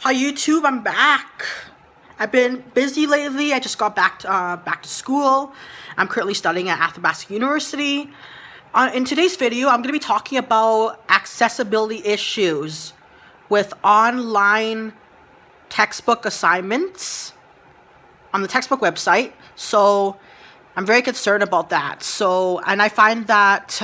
Hi YouTube, I'm back. I've been busy lately. I just got back to school. I'm currently studying at Athabasca University. In today's video, I'm going to be talking about accessibility issues with online textbook assignments on the textbook website. So I'm very concerned about that. And I find that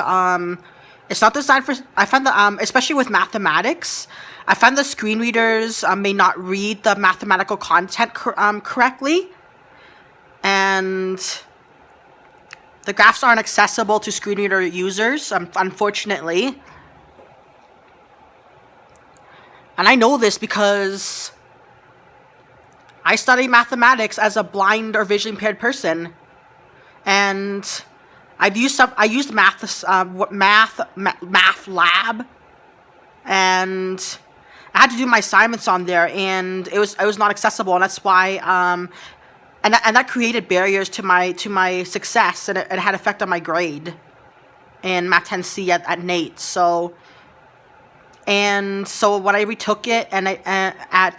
it's not designed for. I find that especially with mathematics, I find the screen readers may not read the mathematical content correctly, and the graphs aren't accessible to screen reader users, unfortunately. And I know this because I study mathematics as a blind or visually impaired person, and I used math lab, and I had to do my assignments on there, and it was not accessible, and that's why and that created barriers to my success, and it had effect on my grade in Math 10C at NATE. So when I retook it and at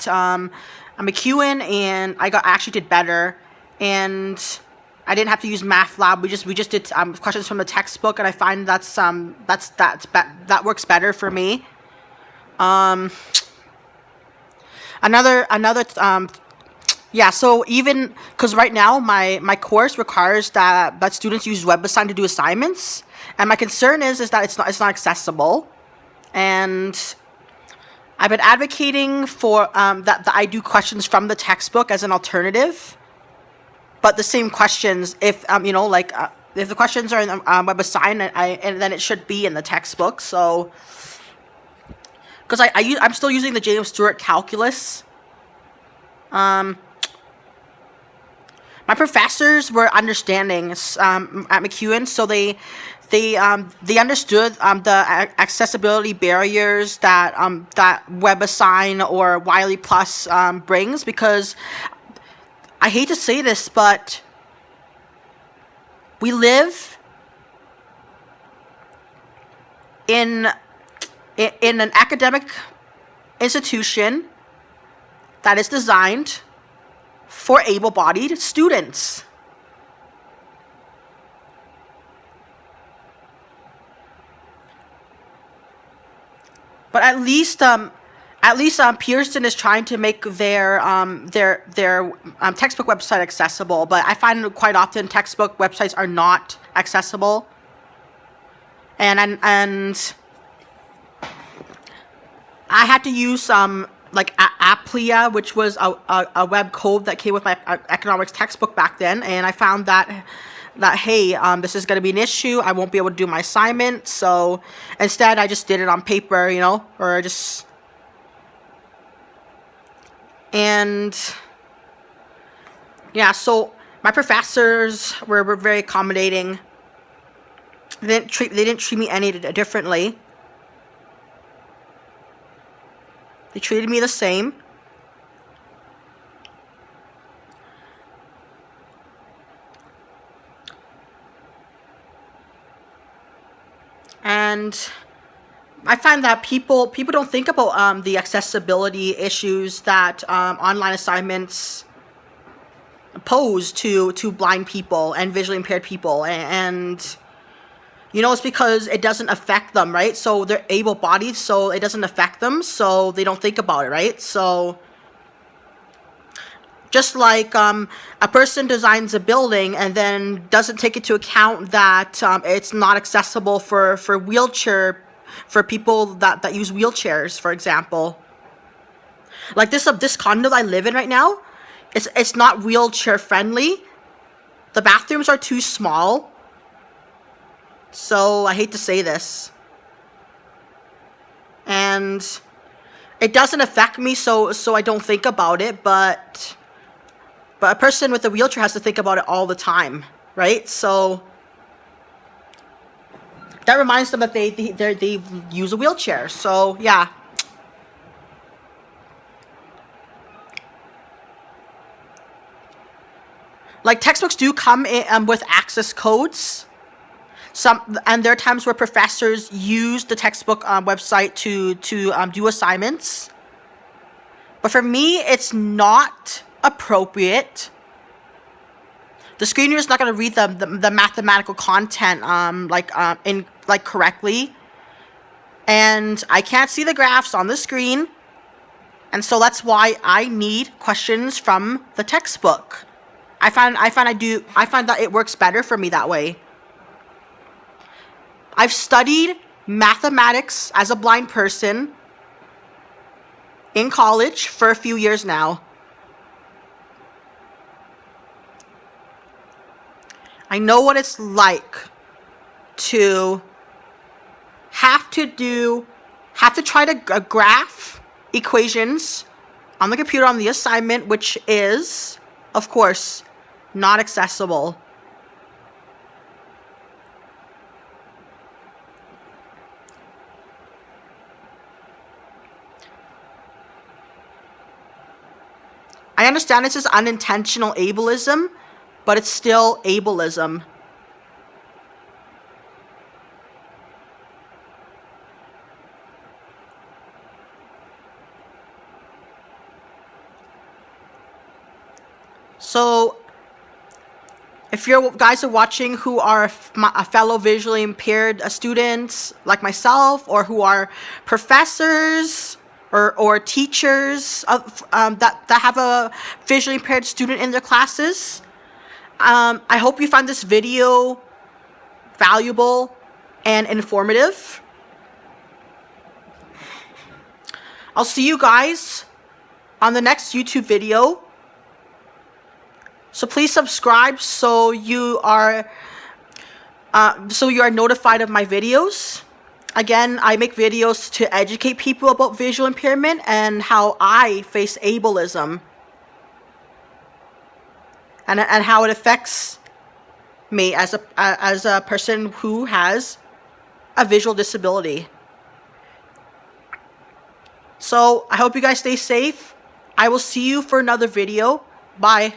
MacEwan, and I actually did better, and I didn't have to use Math Lab. We just did questions from the textbook, and I find that works better for me. So even because right now my course requires that students use WebAssign to do assignments, and my concern is that it's not accessible, and I've been advocating for that I do questions from the textbook as an alternative, but the same questions, if if the questions are in WebAssign, and then it should be in the textbook. So because I'm still using the James Stewart calculus. My professors were understanding at MacEwan, so they understood the accessibility barriers that WebAssign or Wiley Plus brings. Because I hate to say this, but we live in an academic institution that is designed for able-bodied students. But at least Pearson is trying to make their textbook website accessible. But I find quite often textbook websites are not accessible, and I had to use Applia, which was a web code that came with my economics textbook back then, and I found that hey, this is going to be an issue. I won't be able to do my assignment, so instead I just did it on paper, or just. And yeah, so my professors were very accommodating. They didn't treat me any differently. They treated me the same. And I find that people don't think about the accessibility issues that online assignments pose to blind people and visually impaired people, and it's because it doesn't affect them, right? So they're able-bodied, so it doesn't affect them, so they don't think about it, right? So just like a person designs a building and then doesn't take into account that it's not accessible for people that use wheelchairs, for example. Like this condo I live in right now, it's not wheelchair friendly. The bathrooms are too small. So I hate to say this, and it doesn't affect me, so I don't think about it. But a person with a wheelchair has to think about it all the time, right? So that reminds them that they use a wheelchair. So yeah. Like textbooks do come in with access codes. And there are times where professors use the textbook website to do assignments. But for me, it's not appropriate. The screen reader is not going to read the mathematical content correctly, and I can't see the graphs on the screen, and so that's why I need questions from the textbook. I find that it works better for me that way. I've studied mathematics as a blind person in college for a few years now. I know what it's like to have to try to graph equations on the computer on the assignment, which is, of course, not accessible. I understand this is unintentional ableism, but it's still ableism. So, if you guys are watching who are fellow visually impaired students like myself, or who are professors or teachers that have a visually impaired student in their classes, I hope you find this video valuable and informative. I'll see you guys on the next YouTube video. So please subscribe so you are notified of my videos. Again, I make videos to educate people about visual impairment and how I face ableism and how it affects me as a person who has a visual disability. So I hope you guys stay safe. I will see you for another video. Bye.